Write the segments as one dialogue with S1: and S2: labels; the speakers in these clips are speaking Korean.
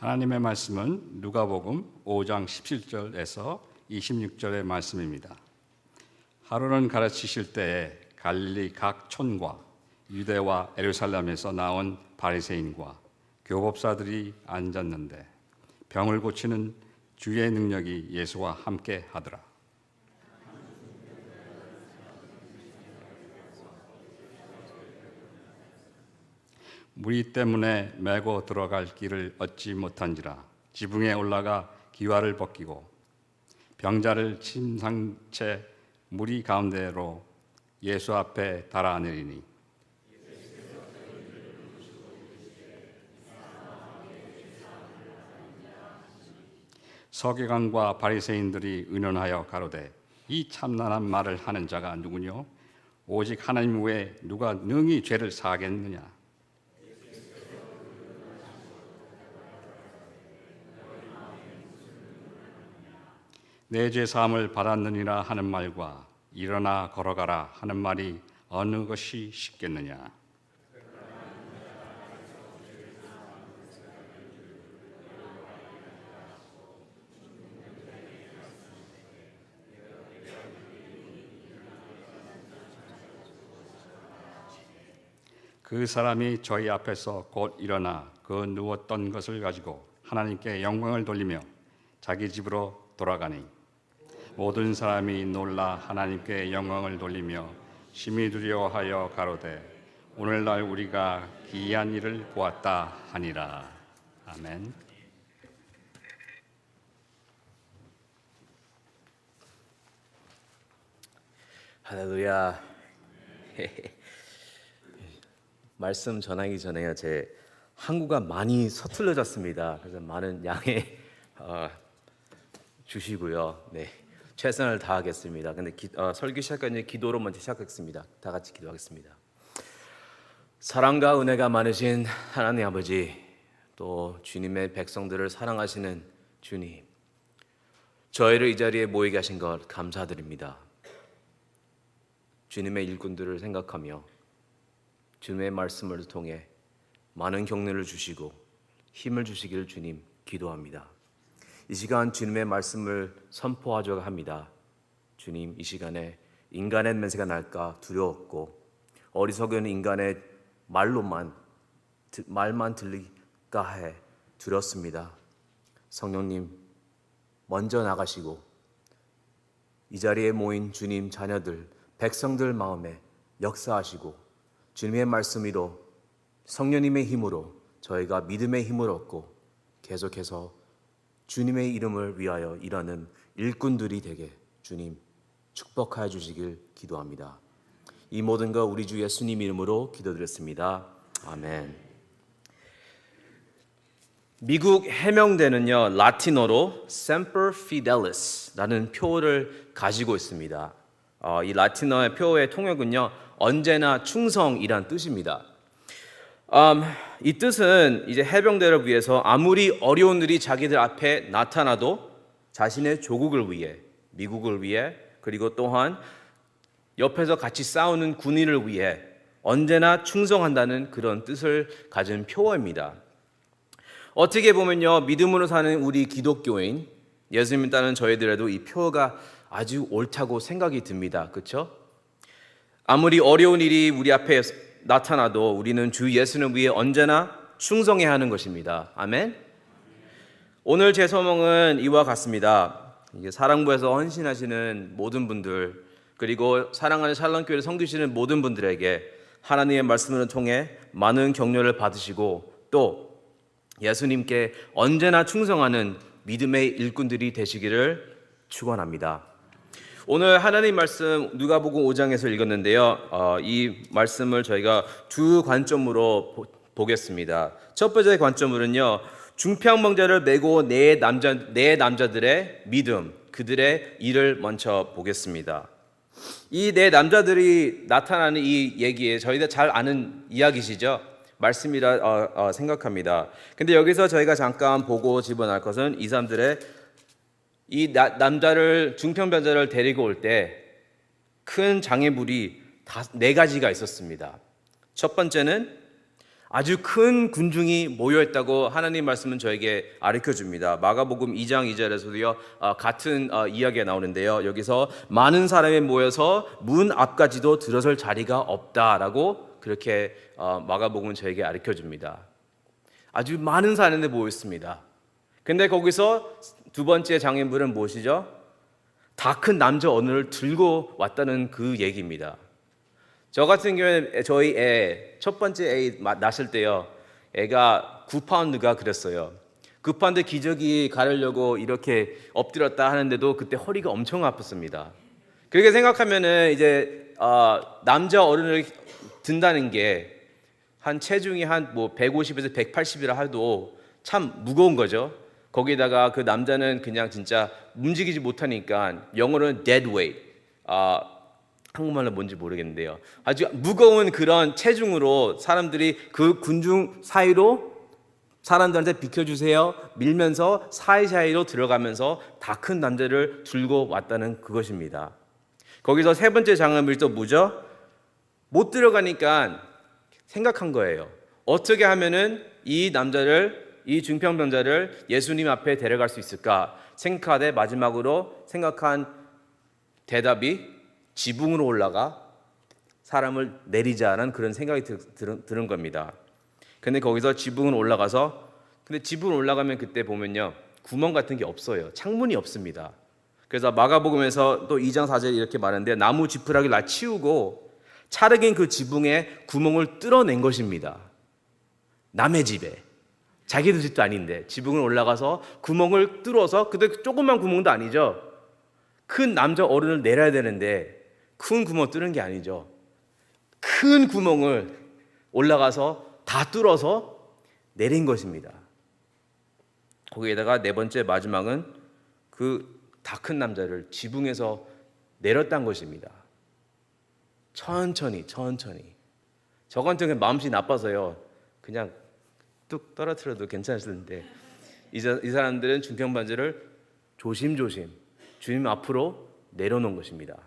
S1: 하나님의 말씀은 누가복음 5장 17절에서 26절의 말씀입니다. 하루는 가르치실 때에 갈릴리 각 촌과 유대와 예루살렘에서 나온 바리새인과 교법사들이 앉았는데 병을 고치는 주의 능력이 예수와 함께 하더라. 무리 때문에 메고 들어갈 길을 얻지 못한지라 지붕에 올라가 기와를 벗기고 병자를 침상채 무리 가운데로 예수 앞에 달아내리니 서기관과 바리새인들이 의논하여 가로되 이 참난한 말을 하는 자가 누구뇨? 오직 하나님 외에 누가 능히 죄를 사하겠느냐? 내 죄 사함을 받았느니라 하는 말과 일어나 걸어가라 하는 말이 어느 것이 쉽겠느냐? 그 사람이 저희 앞에서 곧 일어나 그 누웠던 것을 가지고 하나님께 영광을 돌리며 자기 집으로 돌아가니 모든 사람이 놀라 하나님께 영광을 돌리며 심히 두려워하여 가로되 오늘날 우리가 기이한 일을 보았다 하니라. 아멘.
S2: 할렐루야. 말씀 전하기 전에요, 제 한국어가 많이 서툴러졌습니다. 그래서 많은 양해 주시고요. 네, 최선을 다하겠습니다. 근데 설교 시작까지 기도로 먼저 시작하겠습니다. 다 같이 기도하겠습니다. 사랑과 은혜가 많으신 하나님 아버지, 또 주님의 백성들을 사랑하시는 주님, 저희를 이 자리에 모이게 하신 것 감사드립니다. 주님의 일꾼들을 생각하며 주님의 말씀을 통해 많은 격려를 주시고 힘을 주시기를 주님 기도합니다. 이 시간 주님의 말씀을 선포하려고 합니다. 주님, 이 시간에 인간의 냄새가 날까 두려웠고 어리석은 인간의 말만 들릴까 해 두렵습니다. 성령님 먼저 나가시고 이 자리에 모인 주님 자녀들, 백성들 마음에 역사하시고 주님의 말씀으로 성령님의 힘으로 저희가 믿음의 힘을 얻고 계속해서 주님의 이름을 위하여 일하는 일꾼들이 되게 주님 축복하여 주시길 기도합니다. 이 모든 것 우리 주 예수님 이름으로 기도드렸습니다. 아멘. 미국 해병대는요, 라틴어로 Semper Fidelis라는 표를 가지고 있습니다. 이 라틴어의 표의 통역은요, 언제나 충성이란 뜻입니다. 이 뜻은 이제 해병대를 위해서 아무리 어려운 일이 자기들 앞에 나타나도 자신의 조국을 위해, 미국을 위해, 그리고 또한 옆에서 같이 싸우는 군인을 위해 언제나 충성한다는 그런 뜻을 가진 표어입니다. 어떻게 보면요, 믿음으로 사는 우리 기독교인, 예수님 따르는 저희들에도 이 표어가 아주 옳다고 생각이 듭니다. 그렇죠? 아무리 어려운 일이 우리 앞에 나타나도 우리는 주 예수를 위해 언제나 충성해야 하는 것입니다. 아멘. 오늘 제 소망은 이와 같습니다. 사랑부에서 헌신하시는 모든 분들, 그리고 사랑하는 샬롬교회를 섬기시는 모든 분들에게 하나님의 말씀을 통해 많은 격려를 받으시고 또 예수님께 언제나 충성하는 믿음의 일꾼들이 되시기를 축원합니다. 오늘 하나님 말씀 누가복음 5장에서 읽었는데요. 이 말씀을 저희가 두 관점으로 보겠습니다. 첫 번째 관점으로는요, 중풍병자를 메고 네 남자들의 믿음, 그들의 일을 먼저 보겠습니다. 이 네 남자들이 나타나는 이 얘기에 저희가 잘 아는 이야기시죠? 말씀이라 생각합니다. 근데 여기서 저희가 잠깐 보고 집어넣을 것은 이 사람들의 이 남자를 중풍병자를 데리고 올 때 큰 장애물이 네 가지가 있었습니다. 첫 번째는 아주 큰 군중이 모여있다고 하나님 말씀은 저에게 가르쳐 줍니다. 마가복음 2장 2절에서도요 같은 이야기가 나오는데요. 여기서 많은 사람이 모여서 문 앞까지도 들어설 자리가 없다라고 그렇게 마가복음은 저에게 가르쳐 줍니다. 아주 많은 사람들이 모였습니다. 근데 거기서 두 번째 장면은 무엇이죠? 다 큰 남자 어느를 들고 왔다는 그 얘기입니다. 저 같은 경우에 저희 애 첫 번째 애 낳았을 때요, 애가 9파운드가 그랬어요. 9파운드 기저귀 가르려고 이렇게 엎드렸다 하는데도 그때 허리가 엄청 아팠습니다. 그렇게 생각하면은 이제 남자 어른을 든다는 게 한 체중이 한 뭐 150에서 180이라 해도 참 무거운 거죠. 거기다가 그 남자는 그냥 진짜 움직이지 못하니까 영어로는 dead weight. 한국말로 뭔지 모르겠는데요. 아주 무거운 그런 체중으로 사람들이 그 군중 사이로 사람들한테 비켜주세요 밀면서 사이사이로 들어가면서 다 큰 남자를 들고 왔다는 그것입니다. 거기서 세 번째 장면이 또 뭐죠? 못 들어가니까 생각한 거예요. 어떻게 하면은 이 중병병자를 예수님 앞에 데려갈 수 있을까 생각하되 마지막으로 생각한 대답이 지붕으로 올라가 사람을 내리자는 그런 생각이 드는 겁니다. 근데 거기서 지붕으로 올라가서 근데 지붕으로 올라가면 그때 보면요 구멍 같은 게 없어요. 창문이 없습니다. 그래서 마가복음에서 또 2장 4절에 이렇게 말하는데 나무 지푸라기를 다 치우고 차르긴 그 지붕에 구멍을 뚫어낸 것입니다. 남의 집에 자기들 집도 아닌데 지붕을 올라가서 구멍을 뚫어서 근데 조그만 구멍도 아니죠. 큰 남자 어른을 내려야 되는데 큰 구멍 뚫는 게 아니죠. 큰 구멍을 올라가서 다 뚫어서 내린 것입니다. 거기에다가 네 번째 마지막은 그 다 큰 남자를 지붕에서 내렸다는 것입니다. 천천히. 저 같은 경우는 마음씨 나빠서요. 그냥 뚝 떨어뜨려도 괜찮았는데 이 사람들은 중병반지를 조심조심 주님 앞으로 내려놓은 것입니다.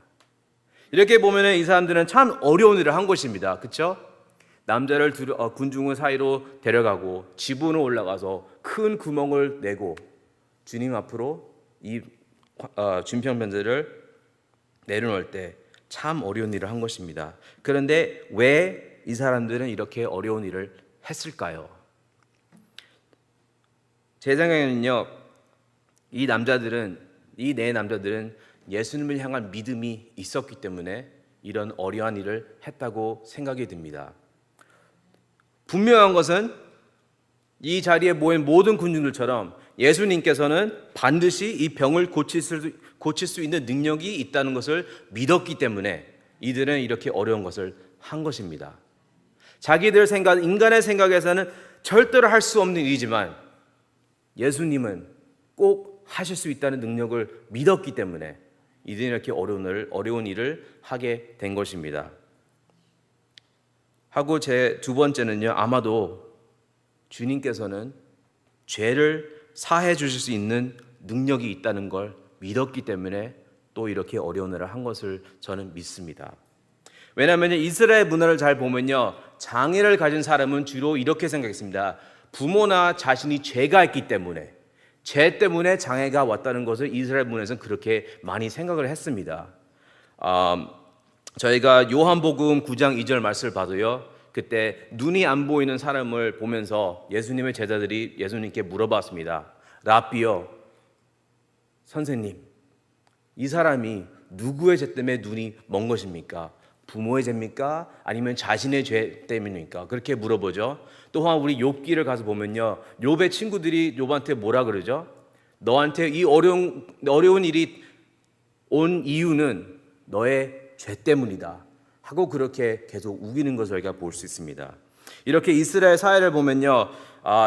S2: 이렇게 보면 이 사람들은 참 어려운 일을 한 것입니다. 그렇죠? 남자를 군중을 사이로 데려가고 지붕으로 올라가서 큰 구멍을 내고 주님 앞으로 이 중병반지를 내려놓을 때 참 어려운 일을 한 것입니다. 그런데 왜 이 사람들은 이렇게 어려운 일을 했을까요? 제 생각에는요, 이 네 남자들은 예수님을 향한 믿음이 있었기 때문에 이런 어려운 일을 했다고 생각이 듭니다. 분명한 것은 이 자리에 모인 모든 군중들처럼 예수님께서는 반드시 이 병을 고칠 수 있는 능력이 있다는 것을 믿었기 때문에 이들은 이렇게 어려운 것을 한 것입니다. 자기들 생각, 인간의 생각에서는 절대로 할 수 없는 일이지만 예수님은 꼭 하실 수 있다는 능력을 믿었기 때문에 이들은 이렇게 어려운 일을 하게 된 것입니다. 하고 제 두 번째는요, 아마도 주님께서는 죄를 사해 주실 수 있는 능력이 있다는 걸 믿었기 때문에 또 이렇게 어려운 일을 한 것을 저는 믿습니다. 왜냐하면 이스라엘 문화를 잘 보면요, 장애를 가진 사람은 주로 이렇게 생각했습니다. 부모나 자신이 죄가 있기 때문에 죄 때문에 장애가 왔다는 것을 이스라엘 문화에서는 그렇게 많이 생각을 했습니다. 저희가 요한복음 9장 2절 말씀을 봐도요, 그때 눈이 안 보이는 사람을 보면서 예수님의 제자들이 예수님께 물어봤습니다. 라비요, 선생님, 이 사람이 누구의 죄 때문에 눈이 먼 것입니까? 부모의 죄입니까? 아니면 자신의 죄 때문입니까? 그렇게 물어보죠. 또한 우리 욥기를 가서 보면요, 욥의 친구들이 욥한테 뭐라 그러죠? 너한테 이 어려운 일이 온 이유는 너의 죄 때문이다 하고 그렇게 계속 우기는 것을 저희가 볼 수 있습니다. 이렇게 이스라엘 사회를 보면요,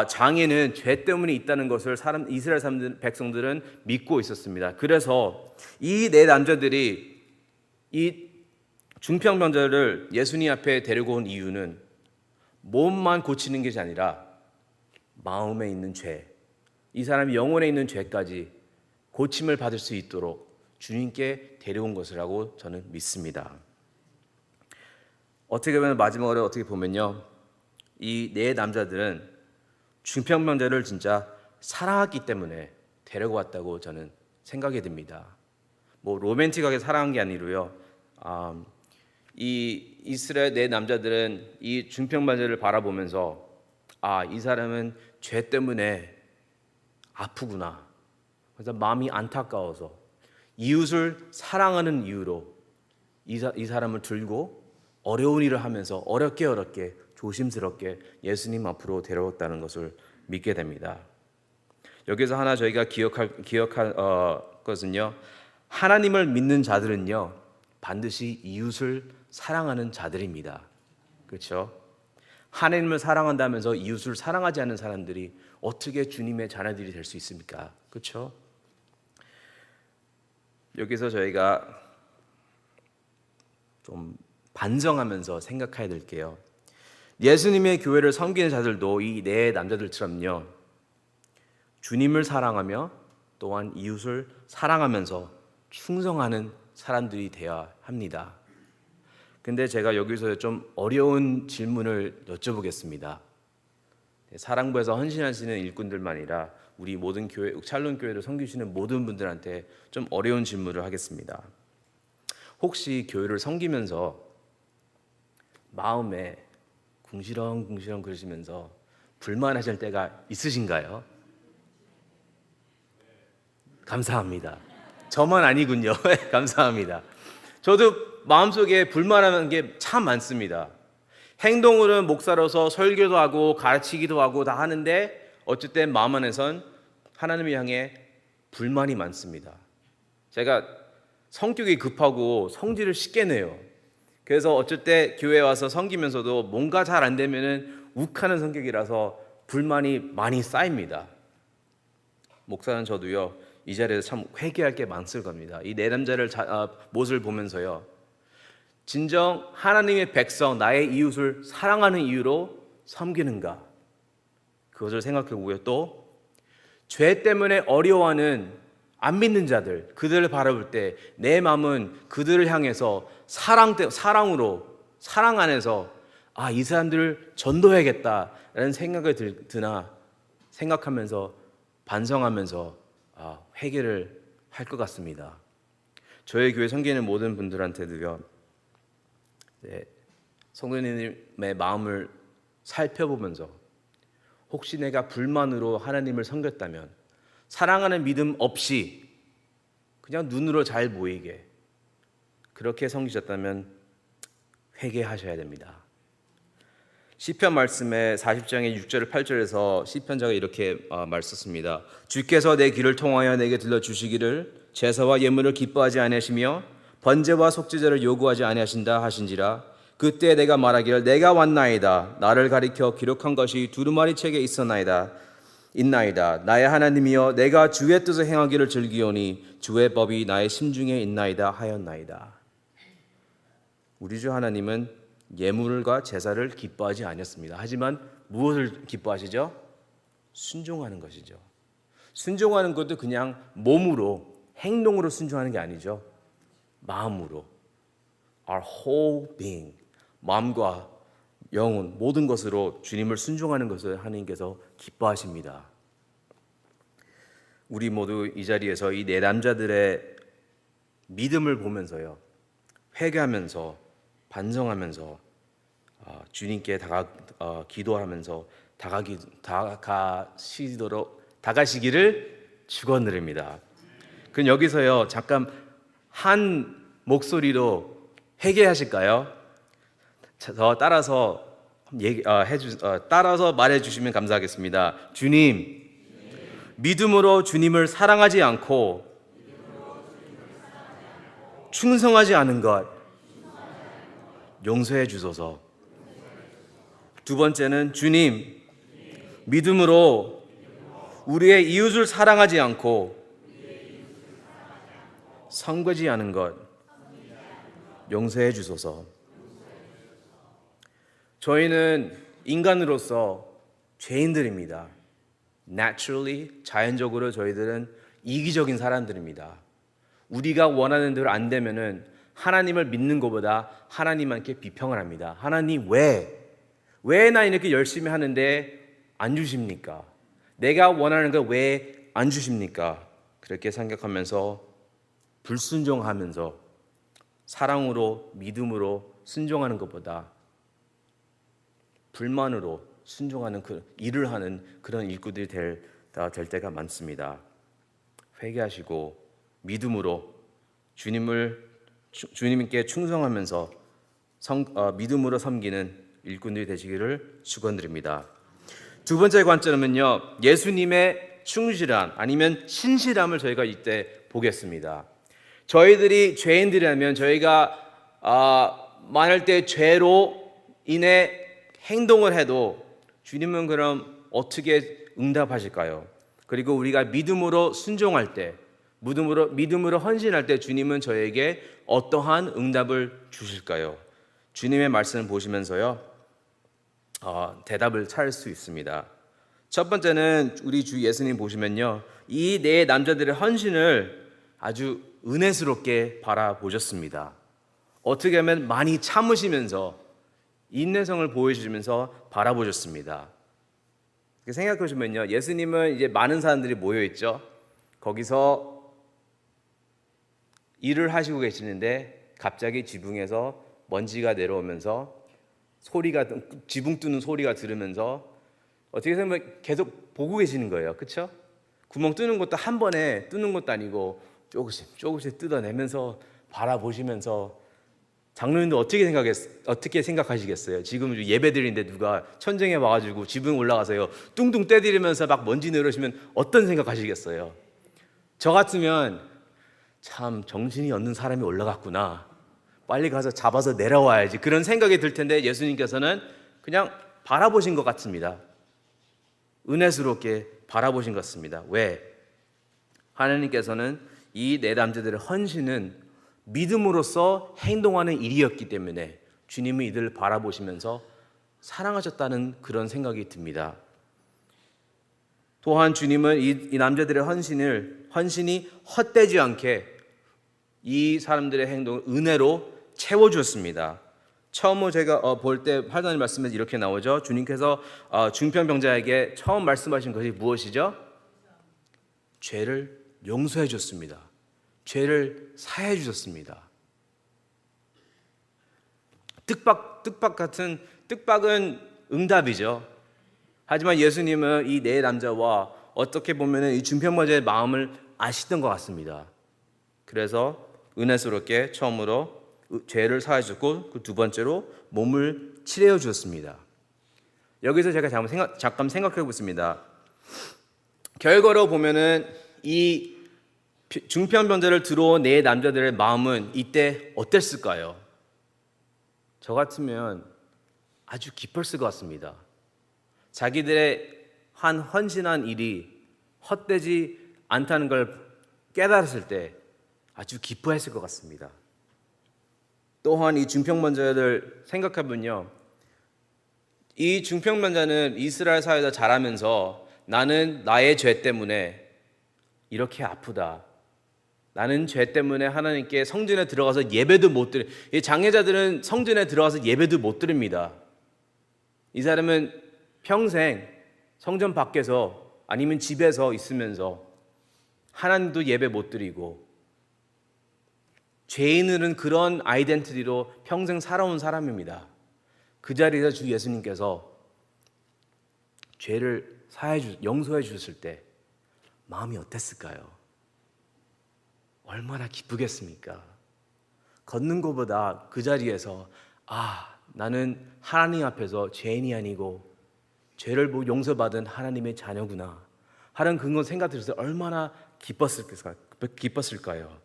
S2: 장애는 죄 때문에 있다는 것을 이스라엘 백성들은 믿고 있었습니다. 그래서 이 네 남자들이 이 중병병자를 예수님 앞에 데리고 온 이유는 몸만 고치는 것이 아니라 마음에 있는 죄, 이 사람이 영혼에 있는 죄까지 고침을 받을 수 있도록 주님께 데려온 것이라고 저는 믿습니다. 어떻게 보면 마지막으로 어떻게 보면요, 이 네 남자들은 중평병자를 진짜 사랑했기 때문에 데리고 왔다고 저는 생각이 듭니다. 뭐 로맨틱하게 사랑한 게 아니로요. 이 이스라엘 네 남자들은 이 중평병자를 바라보면서 이 사람은 죄 때문에 아프구나. 그래서 마음이 안타까워서 이웃을 사랑하는 이유로 이 사람을 들고 어려운 일을 하면서 어렵게 조심스럽게 예수님 앞으로 데려왔다는 것을 믿게 됩니다. 여기서 하나 저희가 기억할 것은요. 하나님을 믿는 자들은요. 반드시 이웃을 사랑하는 자들입니다. 그렇죠? 하나님을 사랑한다면서 이웃을 사랑하지 않는 사람들이 어떻게 주님의 자녀들이 될 수 있습니까? 그렇죠? 여기서 저희가 좀 반성하면서 생각해야 될게요. 예수님의 교회를 섬기는 자들도 이 네 남자들처럼요. 주님을 사랑하며 또한 이웃을 사랑하면서 충성하는 사람들이 되어야 합니다. 근데 제가 여기서 좀 어려운 질문을 여쭤보겠습니다. 사랑부에서 헌신하시는 일꾼들만 아니라 우리 모든 교회, 샬롬 교회를 섬기시는 모든 분들한테 좀 어려운 질문을 하겠습니다. 혹시 교회를 섬기면서 마음에 궁시렁궁시렁 그러시면서 불만하실 때가 있으신가요? 감사합니다. 저만 아니군요. 감사합니다. 저도 마음속에 불만하는 게 참 많습니다. 행동으로는 목사로서 설교도 하고 가르치기도 하고 다 하는데 어쨌든 마음 안에선 하나님을 향해 불만이 많습니다. 제가 성격이 급하고 성질을 쉽게 내요. 그래서 어쩔 때 교회에 와서 섬기면서도 뭔가 잘 안 되면은 욱하는 성격이라서 불만이 많이 쌓입니다. 목사는 저도요 이 자리에서 참 회개할 게 많을 겁니다. 이 네 남자를 모습을 보면서요 진정 하나님의 백성 나의 이웃을 사랑하는 이유로 섬기는가 그것을 생각해 보고요. 또 죄 때문에 어려워하는 안 믿는 자들 그들을 바라볼 때 내 마음은 그들을 향해서 사랑으로 사랑 안에서 이 사람들을 전도해야겠다라는 생각이 드나 생각하면서 반성하면서 회개를 할 것 같습니다. 저희 교회 섬기는 모든 분들한테도요 성도님의 마음을 살펴보면서 혹시 내가 불만으로 하나님을 섬겼다면 사랑하는 믿음 없이 그냥 눈으로 잘 보이게 그렇게 섬기셨다면 회개하셔야 됩니다. 시편 말씀에 40장의 6절 8절에서 시편자가 이렇게 말씀했습니다. 주께서 내 귀를 통하여 내게 들려주시기를 제사와 예물을 기뻐하지 아니하시며 번제와 속죄제를 요구하지 아니하신다 하신지라 그때 내가 말하기를 내가 왔나이다 나를 가리켜 기록한 것이 두루마리 책에 있나이다 나의 하나님이여 내가 주의 뜻을 행하기를 즐기오니 주의 법이 나의 심중에 있나이다 하였나이다. 우리 주 하나님은 예물과 제사를 기뻐하지 아니었습니다. 하지만 무엇을 기뻐하시죠? 순종하는 것이죠. 순종하는 것도 그냥 몸으로 행동으로 순종하는 게 아니죠. 마음으로 our whole being 마음과 영혼 모든 것으로 주님을 순종하는 것을 하나님께서 기뻐하십니다. 우리 모두 이 자리에서 이 네 남자들의 믿음을 보면서요 회개하면서 반성하면서 주님께 기도하면서 다가시기를 축원드립니다. 그럼 여기서요 잠깐 한 목소리로 회개하실까요? 따라서 따라서 말해주시면 감사하겠습니다. 주님, 믿음으로 주님을 사랑하지 않고 충성하지 않은 것 용서해 주소서. 두 번째는 주님, 믿음으로 우리의 이웃을 사랑하지 않고 성거지 않은 것 용서해 주소서. 저희는 인간으로서 죄인들입니다. Naturally, 자연적으로 저희들은 이기적인 사람들입니다. 우리가 원하는 대로 안 되면은 하나님을 믿는 것보다 하나님께 비평을 합니다. 하나님 왜 나 이렇게 열심히 하는데 안 주십니까? 내가 원하는 걸 왜 안 주십니까? 그렇게 생각하면서 불순종하면서 사랑으로 믿음으로 순종하는 것보다 불만으로 순종하는 그 일을 하는 그런 일꾼들이 될 때가 많습니다. 회개하시고 믿음으로 주님께 충성하면서 믿음으로 섬기는 일꾼들이 되시기를 축원드립니다. 두 번째 관점은요, 예수님의 충실함 아니면 신실함을 저희가 이때 보겠습니다. 저희들이 죄인들이라면 저희가 많을 때 죄로 인해 행동을 해도 주님은 그럼 어떻게 응답하실까요? 그리고 우리가 믿음으로 순종할 때, 믿음으로 헌신할 때 주님은 저에게 어떠한 응답을 주실까요? 주님의 말씀을 보시면서요, 대답을 찾을 수 있습니다. 첫 번째는 우리 주 예수님 보시면요, 이 네 남자들의 헌신을 아주 은혜스럽게 바라보셨습니다. 어떻게 하면 많이 참으시면서 인내성을 보여주시면서 바라보셨습니다. 생각해 보시면요, 예수님은 이제 많은 사람들이 모여 있죠. 거기서 일을 하시고 계시는데 갑자기 지붕에서 먼지가 내려오면서 지붕 뚫는 소리가 들으면서 어떻게 보면 계속 보고 계시는 거예요. 그렇죠? 구멍 뚫는 것도 한 번에 뚫는 것도 아니고 조금씩 뜯어내면서 바라보시면서 장로님도 어떻게 생각하시겠어요? 지금 예배 드리는데 누가 천정에 와가지고 지붕 올라가서요 뚱뚱 떼드리면서 막 먼지 내려오시면 어떤 생각하시겠어요? 저 같으면 참 정신이 없는 사람이 올라갔구나, 빨리 가서 잡아서 내려와야지, 그런 생각이 들 텐데 예수님께서는 그냥 바라보신 것 같습니다. 은혜스럽게 바라보신 것 같습니다. 왜? 하나님께서는 이 네 남자들의 헌신은 믿음으로써 행동하는 일이었기 때문에 주님은 이들을 바라보시면서 사랑하셨다는 그런 생각이 듭니다. 또한 주님은 이 남자들의 헌신이 헛되지 않게 이 사람들의 행동을 은혜로 채워주었습니다. 처음으로 제가 볼 때 하나님 말씀에서 이렇게 나오죠. 주님께서 중병병자에게 처음 말씀하신 것이 무엇이죠? 죄를 용서해 줬습니다. 죄를 사해 주셨습니다. 뜻밖은 응답이죠. 하지만 예수님은 이 네 남자와 어떻게 보면 이 중병병자의 마음을 아시던 것 같습니다. 그래서 은혜스럽게 처음으로 죄를 사해 주셨고, 그 두 번째로 몸을 치료해 주셨습니다. 여기서 제가 잠깐 생각해 보겠습니다. 결과로 보면은 이 중병병자를 들어온 네 남자들의 마음은 이때 어땠을까요? 저 같으면 아주 기뻤을 것 같습니다. 자기들의 헌신한 일이 헛되지 않다는 걸 깨달았을 때 아주 기뻐했을 것 같습니다. 또한 이 중병병자를 생각해보면요, 이 중병병자는 이스라엘 사회에서 자라면서 나는 나의 죄 때문에 이렇게 아프다, 나는 죄 때문에 하나님께 성전에 들어가서 예배도 못 드려. 이 장애자들은 성전에 들어가서 예배도 못 드립니다. 이 사람은 평생 성전 밖에서 아니면 집에서 있으면서 하나님도 예배 못 드리고 죄인은 그런 아이덴티티로 평생 살아온 사람입니다. 그 자리에서 주 예수님께서 죄를 용서해 주셨을 때 마음이 어땠을까요? 얼마나 기쁘겠습니까? 걷는 것보다 그 자리에서 나는 하나님 앞에서 죄인이 아니고 죄를 용서받은 하나님의 자녀구나 하는 그런 생각 들어서 얼마나 기뻤을까요?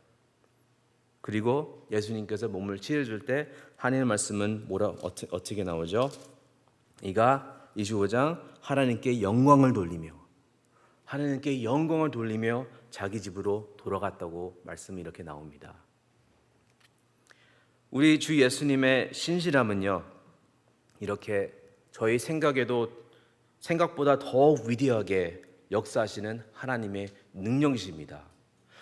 S2: 그리고 예수님께서 몸을 치료해줄 때 하나님의 말씀은 어떻게 나오죠? 이가 25장 하나님께 영광을 돌리며 자기 집으로 돌아갔다고 말씀이 이렇게 나옵니다. 우리 주 예수님의 신실함은요, 이렇게 저희 생각보다 더 위대하게 역사하시는 하나님의 능력이십니다.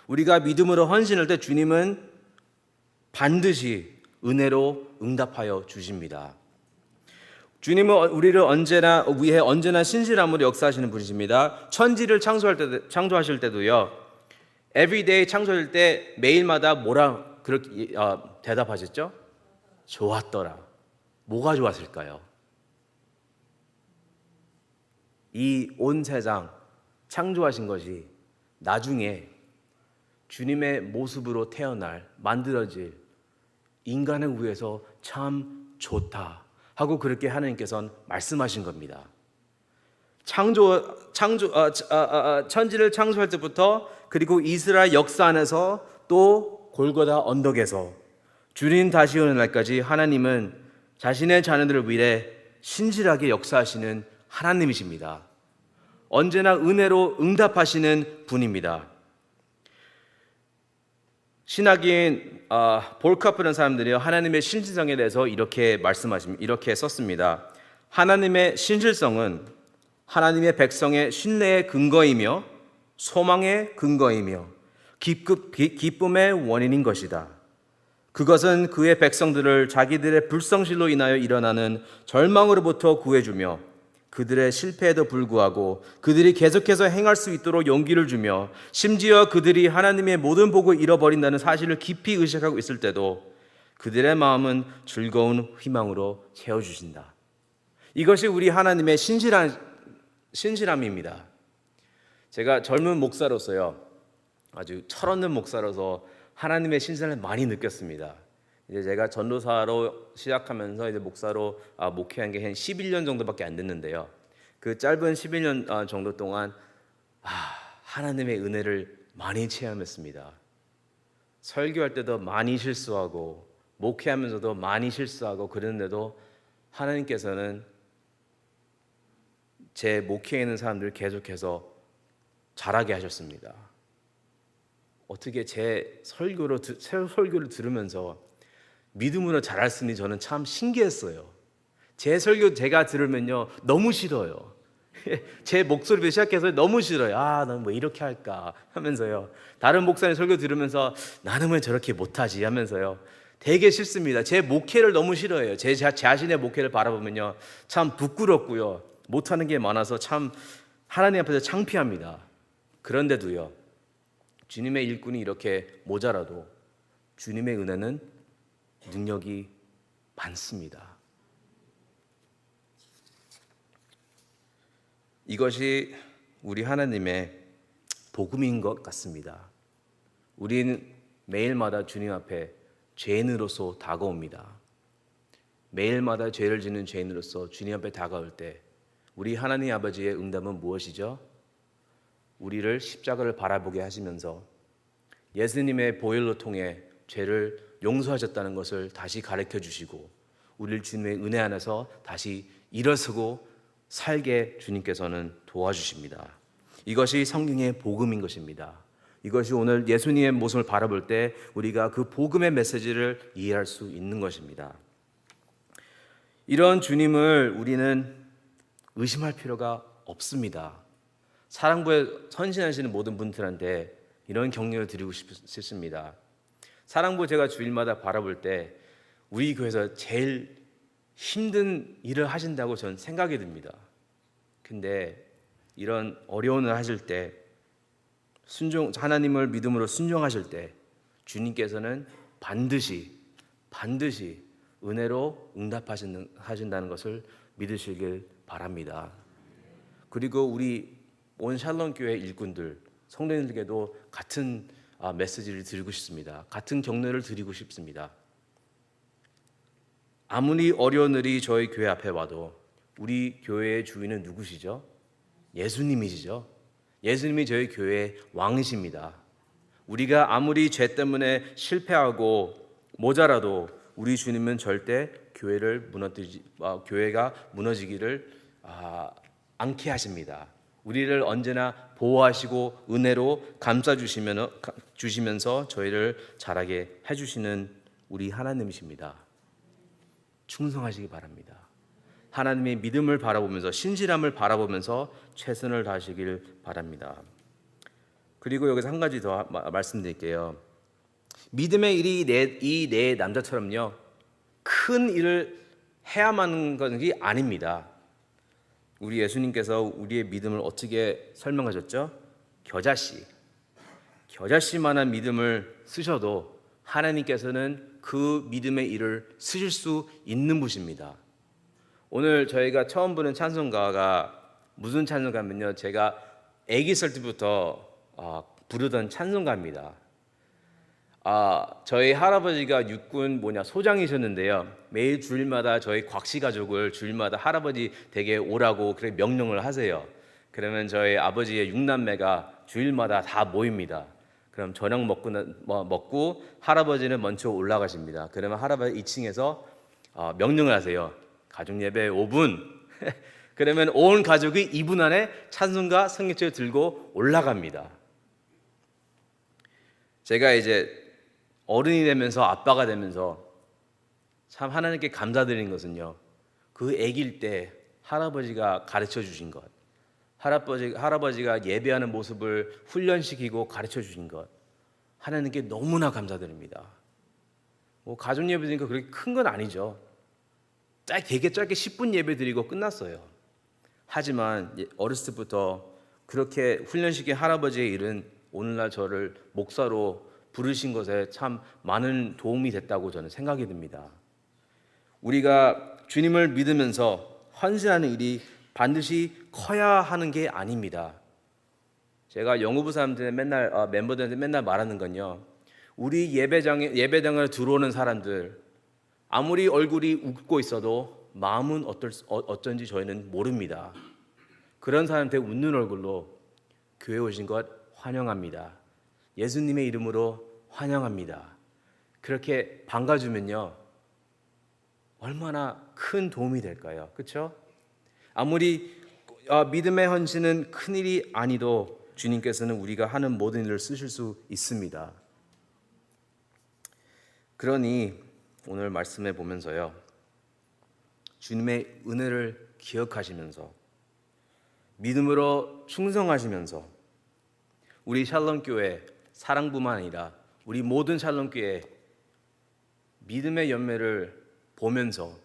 S2: 우리가 믿음으로 헌신할 때 주님은 반드시 은혜로 응답하여 주십니다. 주님은 우리를 위해 언제나 신실함으로 역사하시는 분이십니다. 천지를 창조하실 때도요. everyday 창조할 때 매일마다 뭐라 그렇게 대답하셨죠? 좋았더라. 뭐가 좋았을까요? 이 온 세상 창조하신 것이 나중에 주님의 모습으로 만들어질 인간을 위해서 참 좋다 하고 그렇게 하나님께서는 말씀하신 겁니다. 천지를 창조할 때부터 그리고 이스라엘 역사 안에서 또 골고다 언덕에서 주님 다시 오는 날까지 하나님은 자신의 자녀들을 위해 신실하게 역사하시는 하나님이십니다. 언제나 은혜로 응답하시는 분입니다. 신학인 볼카프라는 사람들이 하나님의 신실성에 대해서 이렇게 썼습니다. 하나님의 신실성은 하나님의 백성의 신뢰의 근거이며 소망의 근거이며 기쁨의 원인인 것이다. 그것은 그의 백성들을 자기들의 불성실로 인하여 일어나는 절망으로부터 구해주며 그들의 실패에도 불구하고 그들이 계속해서 행할 수 있도록 용기를 주며 심지어 그들이 하나님의 모든 복을 잃어버린다는 사실을 깊이 의식하고 있을 때도 그들의 마음은 즐거운 희망으로 채워주신다. 이것이 우리 하나님의 신실함입니다. 제가 젊은 목사로서요, 아주 철없는 목사로서 하나님의 신실함을 많이 느꼈습니다. 이제 제가 전도사로 시작하면서 이제 목사로 목회한 게 한 11년 정도밖에 안 됐는데요. 그 짧은 11년 정도 동안 하나님의 은혜를 많이 체험했습니다. 설교할 때도 많이 실수하고 목회하면서도 많이 실수하고 그랬는데도 하나님께서는 제 목회에 있는 사람들을 계속해서 자라게 하셨습니다. 어떻게 제 설교를 들으면서 믿음으로 자랄 수 있는지 저는 참 신기했어요. 제 설교 제가 들으면요 너무 싫어요. 제 목소리부터 시작해서 너무 싫어요. 난 뭐 이렇게 할까 하면서요. 다른 목사님 설교 들으면서 나는 왜 저렇게 못하지 하면서요. 되게 싫습니다. 제 목회를 너무 싫어해요. 제 자신의 목회를 바라보면요 참 부끄럽고요. 못하는 게 많아서 참 하나님 앞에서 창피합니다. 그런데도요 주님의 일꾼이 이렇게 모자라도 주님의 은혜는 능력이 많습니다. 이것이 우리 하나님의 복음인 것 같습니다. 우리는 매일마다 주님 앞에 죄인으로서 다가옵니다. 매일마다 죄를 짓는 죄인으로서 주님 앞에 다가올 때 우리 하나님 아버지의 응답은 무엇이죠? 우리를 십자가를 바라보게 하시면서 예수님의 보혈로 통해 죄를 용서하셨다는 것을 다시 가르쳐 주시고 우리를 주님의 은혜 안에서 다시 일어서고 살게 주님께서는 도와주십니다. 이것이 성경의 복음인 것입니다. 이것이 오늘 예수님의 모습을 바라볼 때 우리가 그 복음의 메시지를 이해할 수 있는 것입니다. 이런 주님을 우리는 의심할 필요가 없습니다. 사랑부에 헌신하시는 모든 분들한테 이런 격려를 드리고 싶습니다. 사랑부 제가 주일마다 바라볼 때 우리 교회에서 제일 힘든 일을 하신다고 저는 생각이 듭니다. 근데 이런 어려운 일을 하실 때 하나님을 믿음으로 순종하실 때 주님께서는 반드시 은혜로 응답하신다는 것을 믿으시길 바랍니다. 그리고 우리 온 샬롬 교회 일꾼들 성도님들께도 같은 메시지를 드리고 싶습니다. 같은 격려를 드리고 싶습니다. 아무리 어려운 일이 저희 교회 앞에 와도 우리 교회의 주인은 누구시죠? 예수님이시죠. 예수님이 저희 교회의 왕이십니다. 우리가 아무리 죄 때문에 실패하고 모자라도 우리 주님은 절대 교회가 무너지기를 않게 하십니다. 우리를 언제나 보호하시고 은혜로 감싸주시면서 저희를 자라게 해주시는 우리 하나님이십니다. 충성하시기 바랍니다. 하나님의 믿음을 바라보면서 신실함을 바라보면서 최선을 다하시길 바랍니다. 그리고 여기서 한 가지 더 말씀드릴게요. 믿음의 일이 이 네 남자처럼요 큰 일을 해야만 하는 것이 아닙니다. 우리 예수님께서 우리의 믿음을 어떻게 설명하셨죠? 겨자씨만한 믿음을 쓰셔도 하나님께서는 그 믿음의 일을 쓰실 수 있는 분이십니다. 오늘 저희가 처음 부른 찬송가가 무슨 찬송가면요, 제가 아기 있을 때부터 부르던 찬송가입니다. 저희 할아버지가 육군 소장이셨는데요. 매일 주일마다 저희 곽씨 가족을 주일마다 할아버지 댁에 오라고 그렇게 명령을 하세요. 그러면 저희 아버지의 6남매가 주일마다 다 모입니다. 그럼 저녁 먹고 할아버지는 먼저 올라가십니다. 그러면 할아버지 2층에서 명령을 하세요. 가족 예배 5분. 그러면 온 가족이 2분 안에 찬송가 성경책을 들고 올라갑니다. 제가 이제 어른이 되면서 아빠가 되면서 참 하나님께 감사드리는 것은요, 그 아기일 때 할아버지가 가르쳐 주신 것, 할아버지가 예배하는 모습을 훈련시키고 가르쳐 주신 것, 하나님께 너무나 감사드립니다. 가족 예배드리니까 그렇게 큰 건 아니죠. 되게 짧게 10분 예배 드리고 끝났어요. 하지만 어렸을 때부터 그렇게 훈련시킨 할아버지의 일은 오늘날 저를 목사로 부르신 것에 참 많은 도움이 됐다고 저는 생각이 듭니다. 우리가 주님을 믿으면서 헌신하는 일이 반드시 커야 하는 게 아닙니다. 제가 영우부 사람들 멤버들한테 맨날 말하는 건요, 우리 예배당에 들어오는 사람들 아무리 얼굴이 웃고 있어도 마음은 어쩐지 저희는 모릅니다. 그런 사람한테 웃는 얼굴로 교회 오신 것 환영합니다. 예수님의 이름으로 환영합니다. 그렇게 반가주면요, 얼마나 큰 도움이 될까요? 그렇죠? 아무리 믿음의 헌신은 큰일이 아니도 주님께서는 우리가 하는 모든 일을 쓰실 수 있습니다. 그러니 오늘 말씀해 보면서요, 주님의 은혜를 기억하시면서 믿음으로 충성하시면서 우리 샬롬교회 사랑뿐만 아니라 우리 모든 샬롬교회 믿음의 열매를 보면서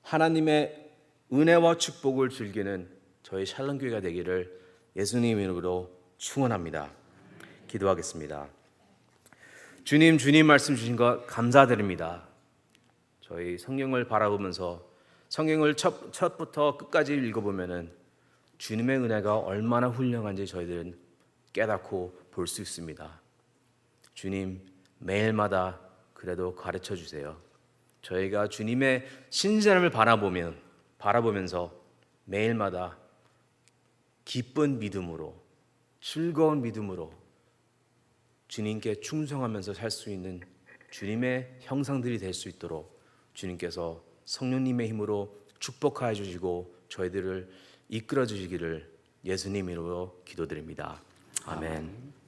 S2: 하나님의 은혜와 축복을 즐기는 저희 샬롬교회가 되기를 예수님 이름으로 축원합니다. 기도하겠습니다. 주님 말씀 주신 것 감사드립니다. 저희 성경을 바라보면서 성경을 첫부터 끝까지 읽어보면은 주님의 은혜가 얼마나 훌륭한지 저희들은 깨닫고 볼 수 있습니다. 주님, 매일마다 그래도 가르쳐 주세요. 저희가 주님의 신실함을 바라보면서 매일마다 기쁜 믿음으로, 즐거운 믿음으로 주님께 충성하면서 살 수 있는 주님의 형상들이 될 수 있도록 주님께서 성령님의 힘으로 축복하여 주시고 저희들을 이끌어 주시기를 예수님 이름으로 기도드립니다. 아멘.